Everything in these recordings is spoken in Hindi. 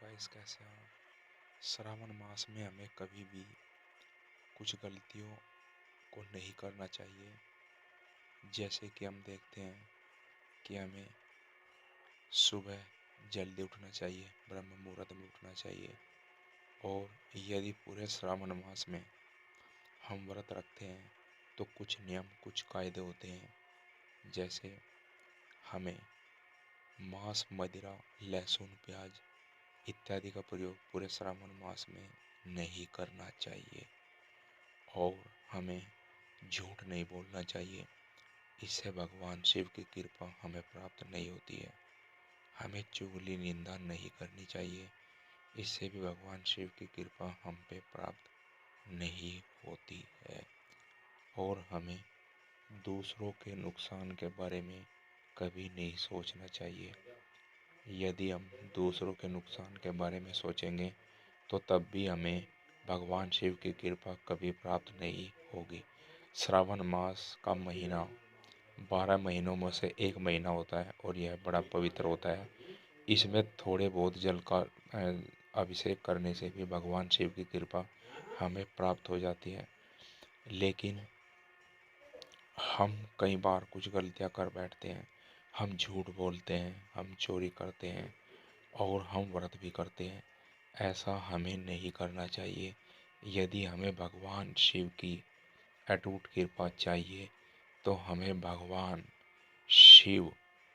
गाइस, कैसे हो? श्रावण मास में हमें कभी भी कुछ गलतियों को नहीं करना चाहिए। जैसे कि हम देखते हैं कि हमें सुबह जल्दी उठना चाहिए, ब्रह्म मुहूर्त में उठना चाहिए। और यदि पूरे श्रावण मास में हम व्रत रखते हैं तो कुछ नियम, कुछ कायदे होते हैं। जैसे हमें मांस, मदिरा, लहसुन, प्याज इत्यादि का प्रयोग पूरे श्रावण मास में नहीं करना चाहिए। और हमें झूठ नहीं बोलना चाहिए, इससे भगवान शिव की कृपा हमें प्राप्त नहीं होती है। हमें चुगली, निंदा नहीं करनी चाहिए, इससे भी भगवान शिव की कृपा हम पे प्राप्त नहीं होती है। और हमें दूसरों के नुकसान के बारे में कभी नहीं सोचना चाहिए। यदि हम दूसरों के नुकसान के बारे में सोचेंगे तो तब भी हमें भगवान शिव की कृपा कभी प्राप्त नहीं होगी। श्रावण मास का महीना 12 महीनों में से एक महीना होता है और यह बड़ा पवित्र होता है। इसमें थोड़े बहुत जल का अभिषेक करने से भी भगवान शिव की कृपा हमें प्राप्त हो जाती है। लेकिन हम कई बार कुछ गलतियां कर बैठते हैं। हम झूठ बोलते हैं, हम चोरी करते हैं और हम व्रत भी करते हैं। ऐसा हमें नहीं करना चाहिए। यदि हमें भगवान शिव की अटूट कृपा चाहिए तो हमें भगवान शिव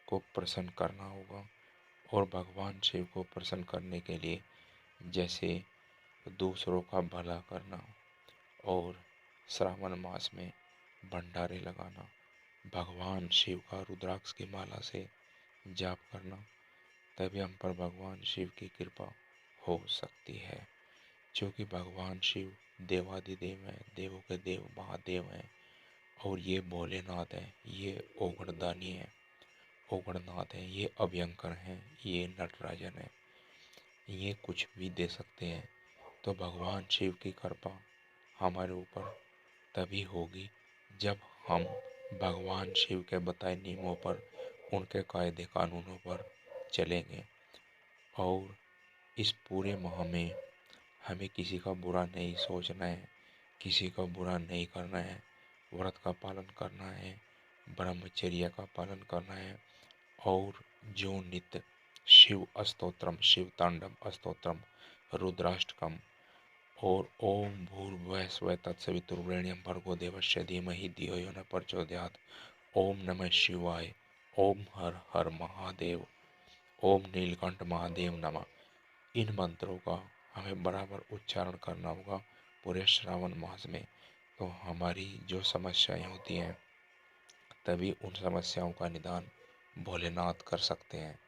को प्रसन्न करना होगा। और भगवान शिव को प्रसन्न करने के लिए जैसे दूसरों का भला करना और श्रावण मास में भंडारे लगाना, भगवान शिव का रुद्राक्ष की माला से जाप करना, तभी हम पर भगवान शिव की कृपा हो सकती है। क्योंकि भगवान शिव देवादिदेव हैं, देवों के देव महादेव हैं। और ये भोलेनाथ हैं, ये ओगणदानी हैं, ओगणनाथ हैं, ये अभयंकर हैं, ये नटराजन हैं। ये कुछ भी दे सकते हैं। तो भगवान शिव की कृपा हमारे ऊपर तभी होगी जब हम भगवान शिव के बताए नियमों पर, उनके कायदे कानूनों पर चलेंगे। और इस पूरे माह में हमें किसी का बुरा नहीं सोचना है, किसी का बुरा नहीं करना है, व्रत का पालन करना है, ब्रह्मचर्य का पालन करना है। और जो नित्य शिव अस्तोत्रम, शिव तांडव अस्तोत्रम, रुद्राष्टकम और ओम भूर्भुवः स्वः तत्सवितुर्वरेण्यं भर्गो देवस्य धीमहि धियो यो न प्रचोदयात्, ओम नमः शिवाय, ओम हर हर महादेव, ओम नीलकंठ महादेव नमः, इन मंत्रों का हमें बराबर उच्चारण करना होगा पूरे श्रावण मास में। तो हमारी जो समस्याएं होती हैं तभी उन समस्याओं का निदान भोलेनाथ कर सकते हैं।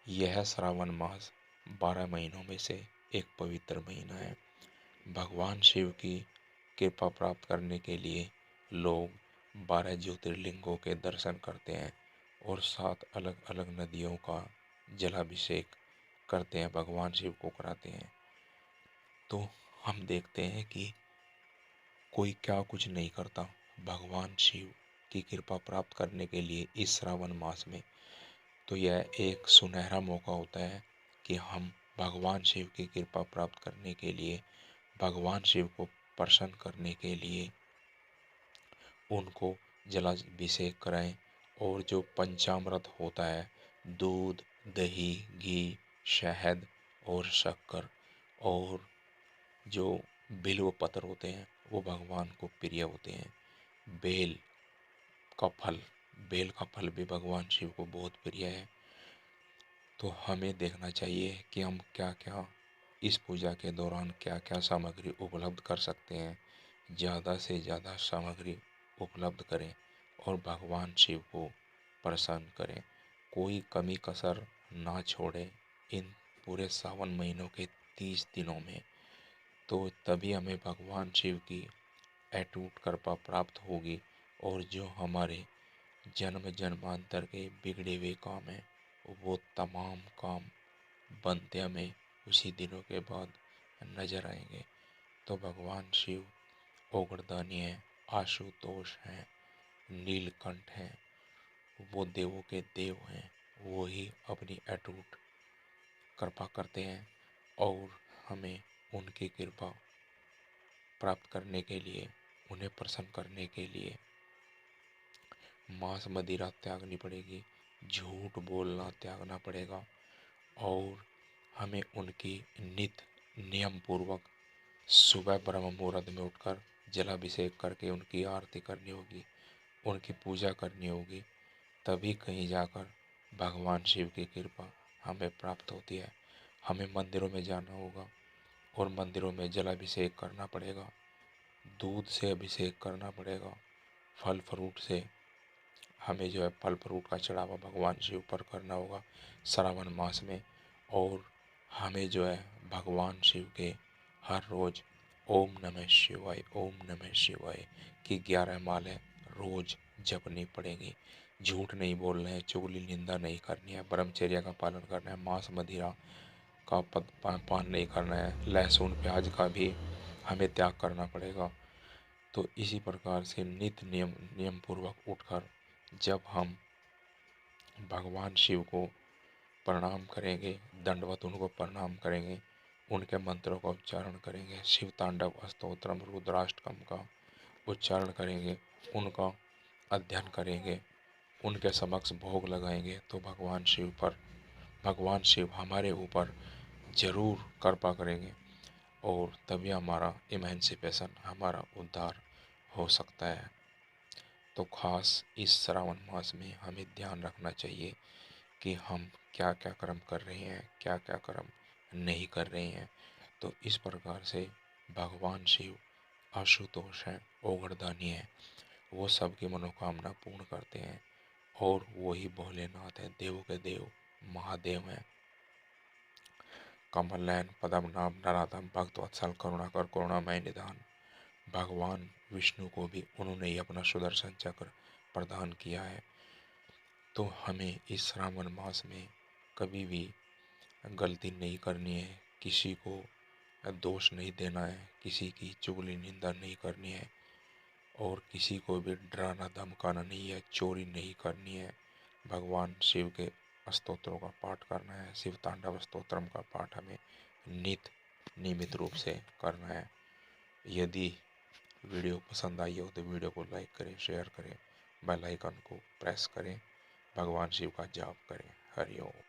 यह श्रावण मास 12 महीनों में से एक पवित्र महीना है। भगवान शिव की कृपा प्राप्त करने के लिए लोग 12 ज्योतिर्लिंगों के दर्शन करते हैं और 7 अलग अलग नदियों का जलाभिषेक करते हैं, भगवान शिव को कराते हैं। तो हम देखते हैं कि कोई क्या कुछ नहीं करता भगवान शिव की कृपा प्राप्त करने के लिए इस श्रावण मास में। तो यह एक सुनहरा मौका होता है कि हम भगवान शिव की कृपा प्राप्त करने के लिए, भगवान शिव को प्रसन्न करने के लिए उनको जलाभिषेक कराएं। और जो पंचामृत होता है, दूध, दही, घी, शहद और शक्कर और जो बिल्व पत्र होते हैं वो भगवान को प्रिय होते हैं। बेल का फल, बेल का फल भी भगवान शिव को बहुत प्रिय है। तो हमें देखना चाहिए कि हम क्या क्या इस पूजा के दौरान क्या क्या सामग्री उपलब्ध कर सकते हैं। ज़्यादा से ज़्यादा सामग्री उपलब्ध करें और भगवान शिव को प्रसन्न करें। कोई कमी कसर ना छोड़ें इन पूरे सावन महीनों के 30 दिनों में। तो तभी हमें भगवान शिव की अटूट कृपा प्राप्त होगी। और जो हमारे जन्म जन्मांतर के बिगड़े हुए काम हैं वो तमाम काम बनते हमें उसी दिनों के बाद नजर आएंगे। तो भगवान शिव ओगणदानी हैं, आशुतोष हैं, नीलकंठ हैं, वो देवों के देव हैं। वो ही अपनी अटूट कृपा करते हैं और हमें उनकी कृपा प्राप्त करने के लिए, उन्हें प्रसन्न करने के लिए मांस मदिरा त्यागनी पड़ेगी, झूठ बोलना त्यागना पड़ेगा और हमें उनकी नित नियम पूर्वक सुबह ब्रह्म मुहूर्त में उठकर जलाभिषेक करके उनकी आरती करनी होगी, उनकी पूजा करनी होगी। तभी कहीं जाकर भगवान शिव की कृपा हमें प्राप्त होती है। हमें मंदिरों में जाना होगा और मंदिरों में जलाभिषेक करना पड़ेगा, दूध से अभिषेक करना पड़ेगा, फल फ्रूट से हमें जो है फल फ्रूट का चढ़ावा भगवान शिव पर करना होगा श्रावण मास में। और हमें जो है भगवान शिव के हर रोज़ ओम नमः शिवाय, ओम नमः शिवाय की 11 मालें रोज़ जपनी पड़ेंगी। झूठ नहीं बोलना है, चुगली निंदा नहीं करनी है, ब्रह्मचर्य का पालन करना है, मांस मदिरा का पान नहीं करना है, लहसुन प्याज का भी हमें त्याग करना पड़ेगा। तो इसी प्रकार से नित नियम पूर्वक उठकर जब हम भगवान शिव को प्रणाम करेंगे, दंडवत उनको प्रणाम करेंगे, उनके मंत्रों का उच्चारण करेंगे, शिव तांडव स्तोत्रम रुद्राष्टकम का उच्चारण करेंगे, उनका अध्ययन करेंगे, उनके समक्ष भोग लगाएंगे, तो भगवान शिव हमारे ऊपर जरूर कृपा करेंगे और तभी हमारा इमेंसिपेशन, हमारा उद्धार हो सकता है। तो खास इस श्रावण मास में हमें ध्यान रखना चाहिए कि हम क्या क्या कर्म कर रहे हैं, क्या क्या कर्म नहीं कर रहे हैं। तो इस प्रकार से भगवान शिव आशुतोष हैं, ओगरदानी हैं, वो सबकी मनोकामना पूर्ण करते हैं और वही भोलेनाथ है, देवों के देव महादेव हैं। कमलनयन पद्मनाभ नराधम भक्त वत्सल करुणाकर करुणामय निधान। भगवान विष्णु को भी उन्होंने ही अपना सुदर्शन चक्र प्रदान किया है। तो हमें इस श्रावण मास में कभी भी गलती नहीं करनी है, किसी को दोष नहीं देना है, किसी की चुगली निंदा नहीं करनी है और किसी को भी डराना धमकाना नहीं है, चोरी नहीं करनी है। भगवान शिव के स्तोत्रों का पाठ करना है, शिव तांडव स्तोत्रम का पाठ हमें नियमित रूप से करना है। यदि वीडियो पसंद आई हो तो वीडियो को लाइक करें, शेयर करें, बेल आइकन को प्रेस करें, भगवान शिव का जाप करें। हरि ओम।